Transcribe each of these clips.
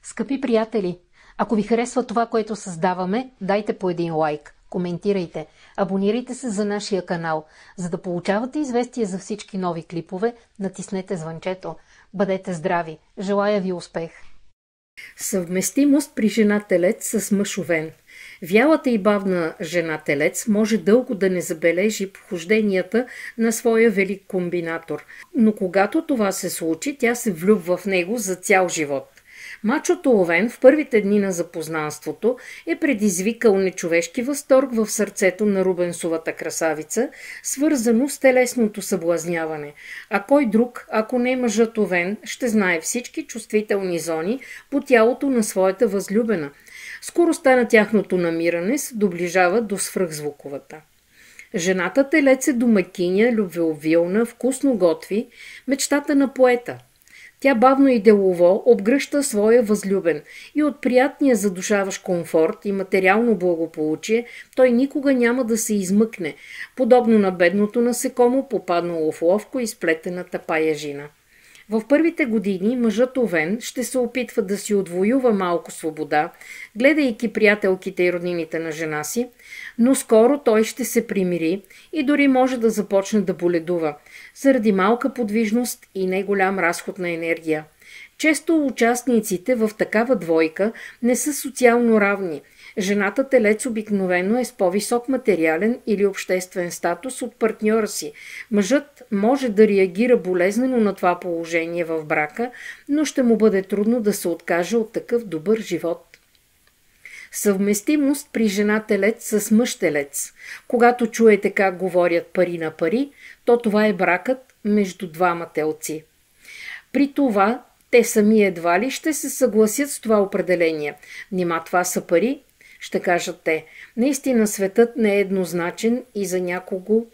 Скъпи приятели, ако ви харесва това, което създаваме, дайте по един лайк, коментирайте, абонирайте се за нашия канал. За да получавате известия за всички нови клипове, натиснете звънчето. Бъдете здрави! Желая ви успех! Съвместимост при жена телец с мъж овен. Вялата и бавна жена телец може дълго да не забележи похожденията на своя велик комбинатор, но когато това се случи, тя се влюбва в него за цял живот. Мачото овен в първите дни на запознанството е предизвикал нечовешки възторг в сърцето на рубенсовата красавица, свързано с телесното съблазняване. А кой друг, ако не мъжът овен, ще знае всички чувствителни зони по тялото на своята възлюбена. Скоростта на тяхното намиране се доближава до свръхзвуковата. Жената телец е домакиня, любвеобилна, вкусно готви, мечтата на поета. Тя бавно и делово обгръща своя възлюбен и от приятния задушаващ комфорт и материално благополучие той никога няма да се измъкне, подобно на бедното насекомо, попаднало в ловко и сплетената паяжина. В първите години мъжът овен ще се опитва да си отвоюва малко свобода, гледайки приятелките и роднините на жена си, но скоро той ще се примири и дори може да започне да боледува, заради малка подвижност и неголям разход на енергия. Често участниците в такава двойка не са социално равни. Жената телец обикновено е с по-висок материален или обществен статус от партньора си. Мъжът може да реагира болезнено на това положение в брака, но ще му бъде трудно да се откаже от такъв добър живот. Съвместимост при жена телец с мъж телец. Когато чуете как говорят пари на пари, то това е бракът между двама телци. При това те сами едва ли ще се съгласят с това определение. Нима това са пари? Ще кажат те. Наистина светът не е еднозначен и за някого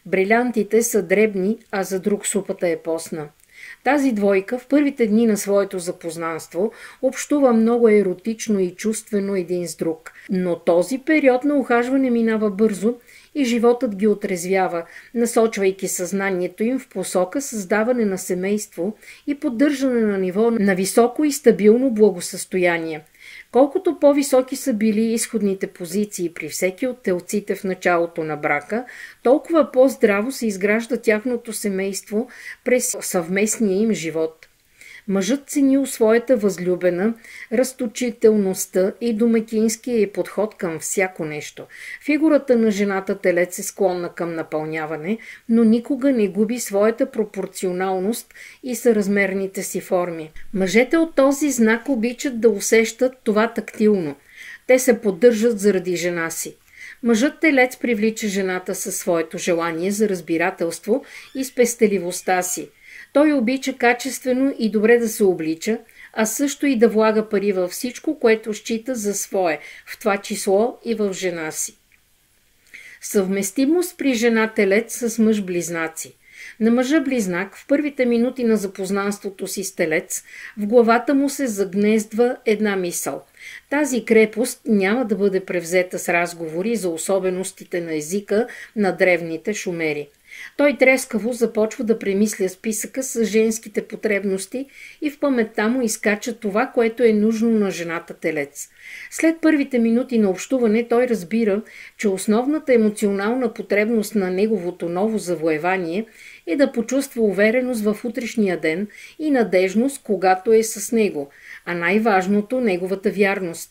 брилянтите са дребни, а за друг супата е постна. Тази двойка в първите дни на своето запознанство общува много еротично и чувствено един с друг. Но този период на ухажване минава бързо и животът ги отрезвява, насочвайки съзнанието им в посока създаване на семейство и поддържане на ниво на високо и стабилно благосъстояние. Колкото по-високи са били изходните позиции при всеки от телците в началото на брака, толкова по-здраво се изгражда тяхното семейство през съвместния им живот. Мъжът цени у своята възлюбена разточителността и домакинския й подход към всяко нещо. Фигурата на жената телец е склонна към напълняване, но никога не губи своята пропорционалност и съразмерните си форми. Мъжете от този знак обичат да усещат това тактилно. Те се поддържат заради жена си. Мъжът телец привлича жената със своето желание за разбирателство и спестеливостта си. Той обича качествено и добре да се облича, а също и да влага пари във всичко, което счита за свое, в това число и в жена си. Съвместимост при жена телец с мъж-близнаци. На мъжа-близнак в първите минути на запознанството си с телец в главата му се загнездва една мисъл. Тази крепост няма да бъде превзета с разговори за особеностите на езика на древните шумери. Той трескаво започва да премисля списъка с женските потребности и в паметта му изкача това, което е нужно на жената телец. След първите минути на общуване той разбира, че основната емоционална потребност на неговото ново завоевание е да почувства увереност в утрешния ден и надежност, когато е с него, а най-важното – неговата вярност.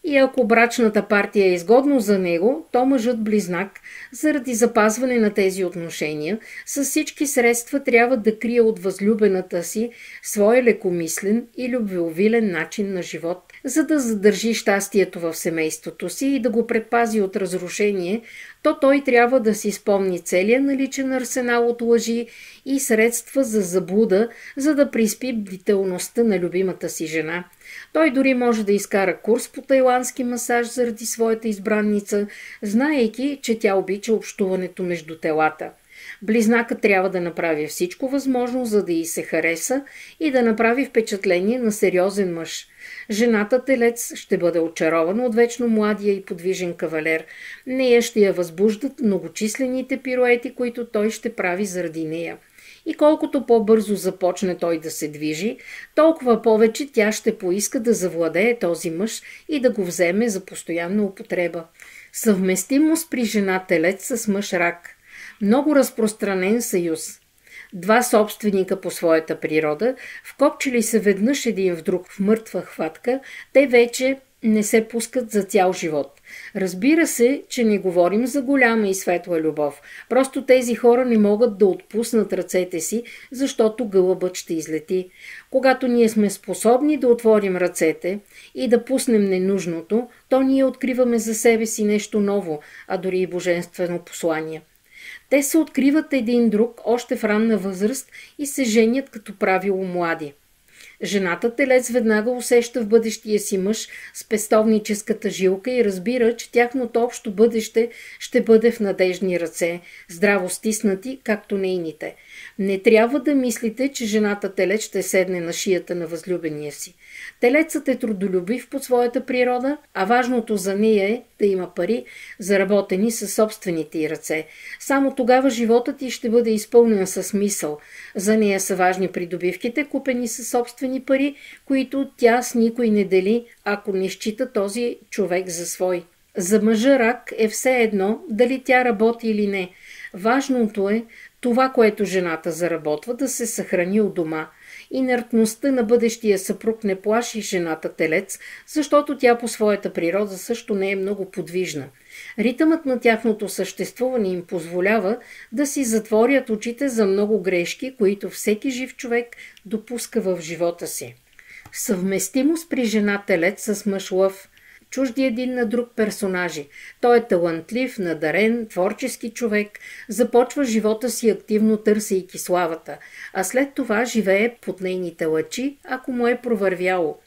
И ако брачната партия е изгодно за него, то мъжът-близнак, заради запазване на тези отношения, с всички средства трябва да крие от възлюбената си своя лекомислен и любвеобилен начин на живот. За да задържи щастието в семейството си и да го предпази от разрушение, то той трябва да си спомни целия наличен арсенал от лъжи и средства за заблуда, за да приспи бдителността на любимата си жена. Той дори може да изкара курс по тайландски масаж заради своята избранница, знаейки, че тя обича общуването между телата. Близнакът трябва да направи всичко възможно, за да й се хареса и да направи впечатление на сериозен мъж. Жената телец ще бъде очарована от вечно младия и подвижен кавалер. Нея ще я възбуждат многочислените пируети, които той ще прави заради нея. И колкото по-бързо започне той да се движи, толкова повече тя ще поиска да завладее този мъж и да го вземе за постоянна употреба. Съвместимост при жена телец с мъж рак. Много разпространен съюз. Два собственика по своята природа, вкопчили се веднъж един в друг в мъртва хватка, те вече не се пускат за цял живот. Разбира се, че не говорим за голяма и светла любов. Просто тези хора не могат да отпуснат ръцете си, защото гълъбът ще излети. Когато ние сме способни да отворим ръцете и да пуснем ненужното, то ние откриваме за себе си нещо ново, а дори и божествено послание. Те се откриват един друг още в ранна възраст и се женят като правило млади. Жената телец веднага усеща в бъдещия си мъж спестовническата жилка и разбира, че тяхното общо бъдеще ще бъде в надежни ръце, здраво стиснати, както нейните. Не трябва да мислите, че жената телец ще седне на шията на възлюбения си. Телецът е трудолюбив по своята природа, а важното за нея е да има пари, заработени със собствените й ръце. Само тогава животът й ще бъде изпълнен със смисъл. За нея са важни придобивките, купени със собствени пари, които тя с никой не дели, ако не счита този човек за свой. За мъжа рак е все едно дали тя работи или не. Важното е това, което жената заработва, да се съхрани у дома. Инертността на бъдещия съпруг не плаши жената телец, защото тя по своята природа също не е много подвижна. Ритъмът на тяхното съществуване им позволява да си затворят очите за много грешки, които всеки жив човек допуска в живота си. Съвместимост при жена телец с мъж лъв. Чужди един на друг персонажи. Той е талантлив, надарен, творчески човек, започва живота си активно търсейки славата, а след това живее под нейните лъчи, ако му е провървяло.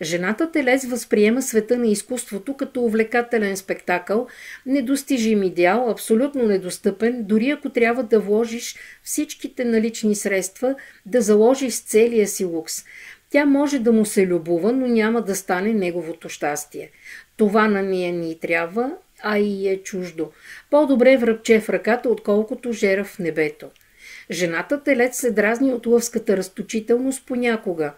Жената телец възприема света на изкуството като увлекателен спектакъл, недостижим идеал, абсолютно недостъпен, дори ако трябва да вложиш всичките налични средства, да заложиш целия си лукс. Тя може да му се любова, но няма да стане неговото щастие. Това на нея ни трябва, а и е чуждо. По-добре връбче в ръката, отколкото жера в небето. Жената телец се дразни от лъвската разточителност понякога.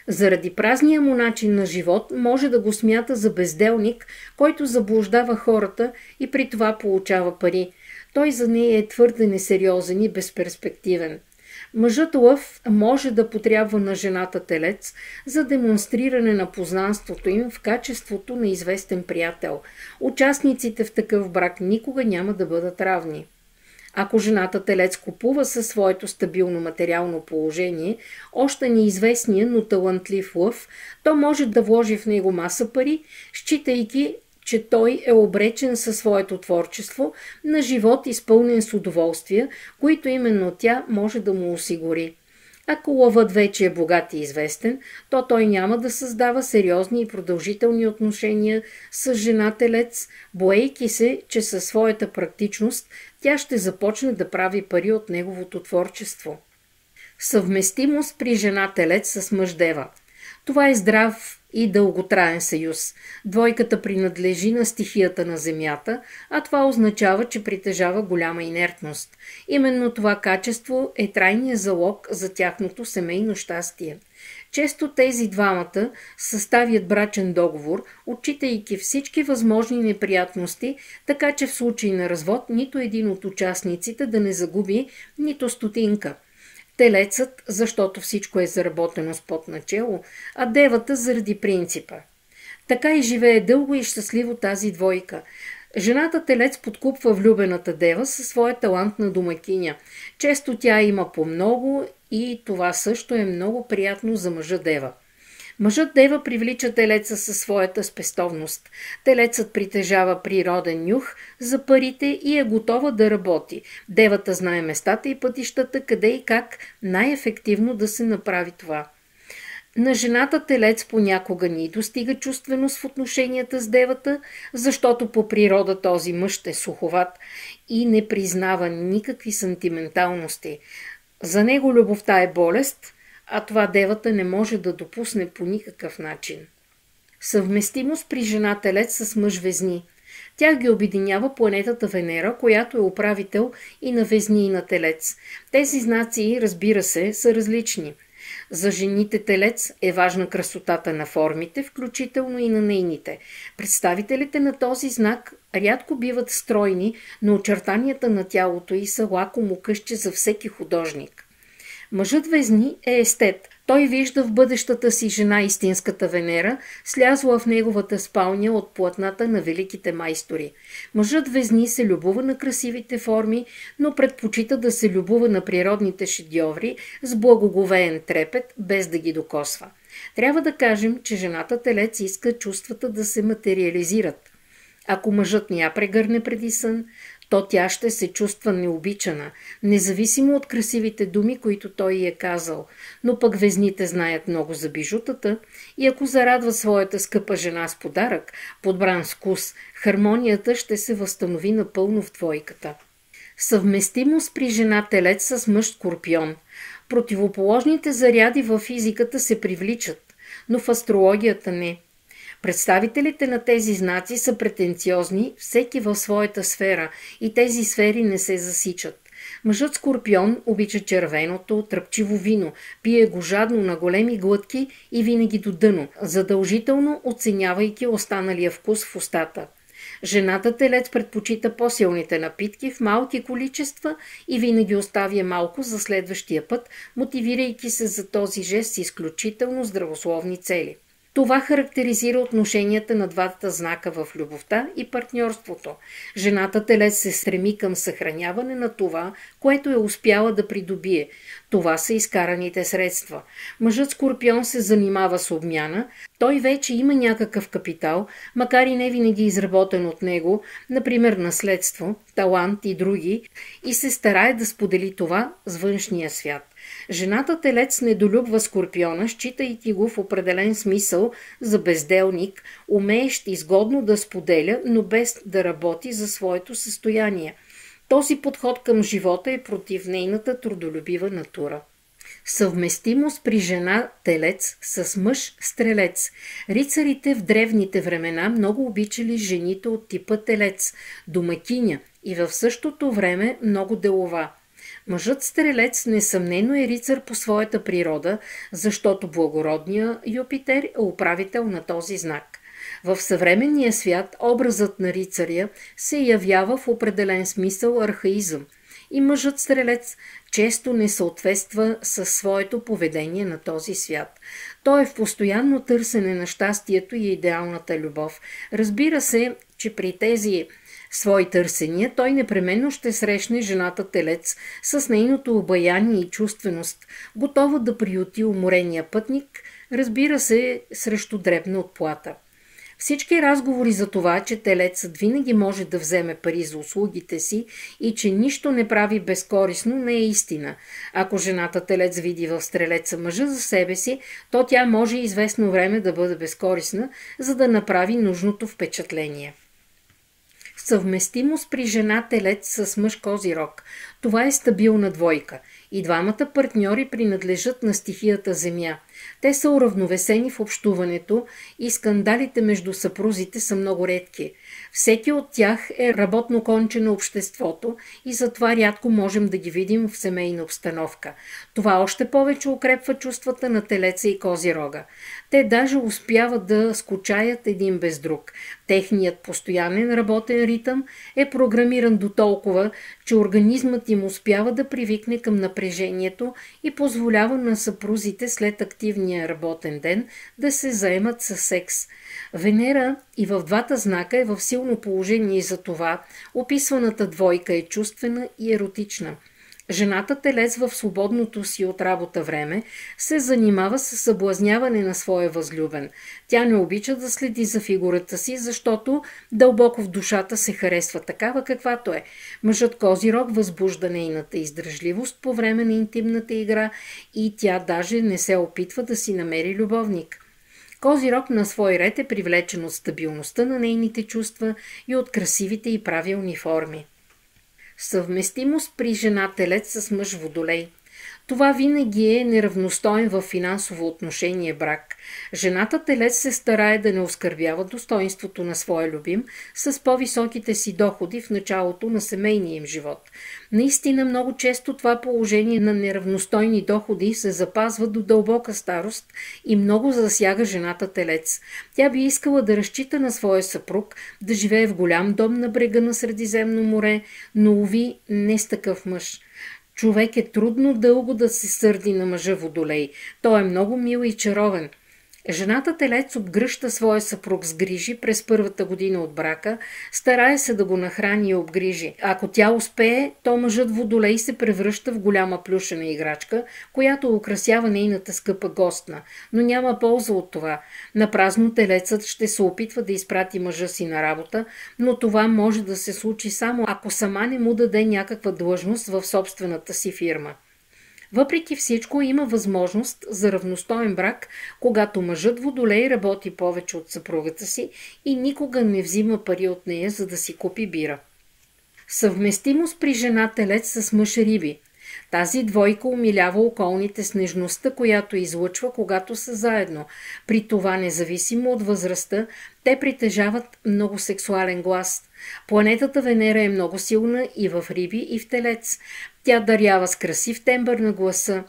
Заради празния му начин на живот може да го смята за безделник, който заблуждава хората и при това получава пари. Той за нея е твърде несериозен и безперспективен. Мъжът лъв може да потрябва на жената телец за демонстриране на познанството им в качеството на известен приятел. Участниците в такъв брак никога няма да бъдат равни. Ако жената телец купува със своето стабилно материално положение още неизвестния, но талантлив лъв, то може да вложи в него маса пари, считайки, че той е обречен със своето творчество на живот изпълнен с удоволствия, които именно тя може да му осигури. Ако лъвът вече е богат и известен, то той няма да създава сериозни и продължителни отношения с жена телец, боейки се, че със своята практичност тя ще започне да прави пари от неговото творчество. Съвместимост при жена телец с мъж дева. Това е здрав и дълготраен съюз. Двойката принадлежи на стихията на земята, а това означава, че притежава голяма инертност. Именно това качество е трайният залог за тяхното семейно щастие. Често тези двамата съставят брачен договор, отчитайки всички възможни неприятности, така че в случай на развод нито един от участниците да не загуби нито стотинка. Телецът, защото всичко е заработено с пот начело, а девата заради принципа. Така и живее дълго и щастливо тази двойка. Жената телец подкупва влюбената дева със своя талантна домакиня. Често тя има по много и това също е много приятно за мъжа дева. Мъжът дева привлича телеца със своята спестовност. Телецът притежава природен нюх за парите и е готова да работи. Девата знае местата и пътищата, къде и как най-ефективно да се направи това. На жената телец понякога ни достига чувственост в отношенията с девата, защото по природа този мъж е суховат и не признава никакви сантименталности. За него любовта е болест, а това девата не може да допусне по никакъв начин. Съвместимост при жена телец с мъж везни. Тях ги обединява планетата Венера, която е управител и на Везни и на Телец. Тези знаци, разбира се, са различни. За жените Телец е важна красотата на формите, включително и на нейните. Представителите на този знак рядко биват стройни, но очертанията на тялото й са лакомо къще за всеки художник. Мъжът Везни е естет. Той вижда в бъдещата си жена истинската Венера, слязла в неговата спалня от платната на великите майстори. Мъжът Везни се любува на красивите форми, но предпочита да се любува на природните шедьоври с благоговеен трепет, без да ги докосва. Трябва да кажем, че жената Телец иска чувствата да се материализират. Ако мъжът не я прегърне преди сън, то тя ще се чувства необичана, независимо от красивите думи, които той й е казал. Но пък Везните знаят много за бижутата и ако зарадва своята скъпа жена с подарък, подбран с вкус, хармонията ще се възстанови напълно в двойката. Съвместимост при жена Телец с мъж Скорпион. Противоположните заряди във физиката се привличат, но в астрологията не. Представителите на тези знаци са претенциозни, всеки в своята сфера, и тези сфери не се засичат. Мъжът Скорпион обича червеното, тръпчиво вино, пие го жадно на големи глътки и винаги до дъно, задължително оценявайки останалия вкус в устата. Жената Телец предпочита по-силните напитки в малки количества и винаги оставя малко за следващия път, мотивирайки се за този жест с изключително здравословни цели. Това характеризира отношенията на двата знака в любовта и партньорството. Жената Телец се стреми към съхраняване на това, което е успяла да придобие. Това са изкараните средства. Мъжът Скорпион се занимава с обмяна. Той вече има някакъв капитал, макар и не винаги изработен от него, например наследство, талант и други, и се старае да сподели това с външния свят. Жената Телец недолюбва Скорпиона, считайки го в определен смисъл за безделник, умеещ изгодно да споделя, но без да работи за своето състояние. Този подход към живота е против нейната трудолюбива натура. Съвместимост при жена Телец с мъж Стрелец. Рицарите в древните времена много обичали жените от типа Телец, домакиня и в същото време много делова. Мъжът Стрелец несъмнено е рицар по своята природа, защото благородният Юпитер е управител на този знак. В съвременния свят образът на рицаря се явява в определен смисъл архаизъм и мъжът Стрелец често не съответства със своето поведение на този свят. Той е в постоянно търсене на щастието и идеалната любов. Разбира се, че при тези свои търсения той непременно ще срещне жената Телец с нейното обаяние и чувственост, готова да приюти уморения пътник, разбира се, срещу дребна отплата. Всички разговори за това, че Телецът винаги може да вземе пари за услугите си и че нищо не прави безкорисно, не е истина. Ако жената Телец види в Стрелеца мъжа за себе си, то тя може известно време да бъде безкорисна, за да направи нужното впечатление. Съвместимост при жена Телец с мъж Козирог. Това е стабилна двойка. И двамата партньори принадлежат на стихията Земя. Те са уравновесени в общуването и скандалите между съпрузите са много редки. Всеки от тях е работно конче на обществото и затова рядко можем да ги видим в семейна обстановка. Това още повече укрепва чувствата на Телеца и Козирога. Те даже успяват да скучаят един без друг. Техният постоянен работен ритъм е програмиран до толкова, че организмът им успява да привикне към напрежението и позволява на съпрузите след активния работен ден да се заемат със секс. Венера и в двата знака е в силно положение и за това описваната двойка е чувствена и еротична. Жената Телец в свободното си от работа време се занимава с съблазняване на своя възлюбен. Тя не обича да следи за фигурата си, защото дълбоко в душата се харесва такава каквато е. Мъжът Козирог възбужда нейната издръжливост по време на интимната игра и тя даже не се опитва да си намери любовник. Козирог на свой ред е привлечен от стабилността на нейните чувства и от красивите и правилни форми. Съвместимост при жена Телец с мъж Водолей. Това винаги е неравностоен в финансово отношение брак. Жената телец се старае да не оскърбява достоинството на своя любим с по-високите си доходи в началото на семейния им живот. Наистина много често това положение на неравностойни доходи се запазва до дълбока старост и много засяга жената телец. Тя би искала да разчита на своя съпруг, да живее в голям дом на брега на Средиземно море, но уви не с такъв мъж. Човек е трудно дълго да се сърди на мъжа водолей. Той е много мил и чаровен. Жената телец обгръща своя съпруг с грижи през първата година от брака, старае се да го нахрани и обгрижи. Ако тя успее, то мъжът водолей се превръща в голяма плюшена играчка, която украсява нейната скъпа гостна, но няма полза от това. Напразно телецът ще се опитва да изпрати мъжа си на работа, но това може да се случи само ако сама не му даде някаква длъжност в собствената си фирма. Въпреки всичко има възможност за равностоен брак, когато мъжът водолей работи повече от съпругата си и никога не взима пари от нея, за да си купи бира. Съвместимост при жена телец с мъж риби. Тази двойка умилява околните с нежността, която излъчва, когато са заедно. При това, независимо от възрастта, те притежават много сексуален глас. Планетата Венера е много силна и в риби, и в телец. Тя дарява с красив тембър на гласа.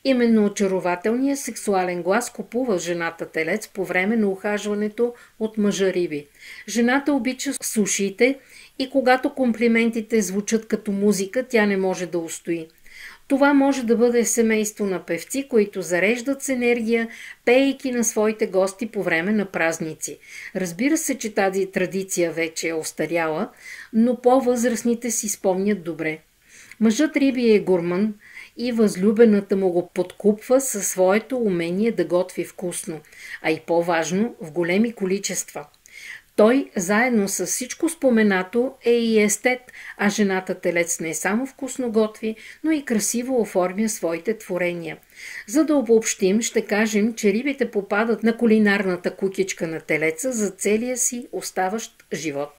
Именно очарователният сексуален глас купува жената телец по време на ухажването от мъжа риби. Жената обича с ушите и когато комплиментите звучат като музика, тя не може да устои. Това може да бъде семейство на певци, които зареждат с енергия, пеейки на своите гости по време на празници. Разбира се, че тази традиция вече е остаряла, но по-възрастните си спомнят добре. Мъжът риби е гурман и възлюбената му го подкупва със своето умение да готви вкусно, а и по-важно в големи количества. Той, заедно с всичко споменато, е и естет, а жената телец не само вкусно готви, но и красиво оформя своите творения. За да обобщим, ще кажем, че рибите попадат на кулинарната кукичка на телеца за целия си оставащ живот.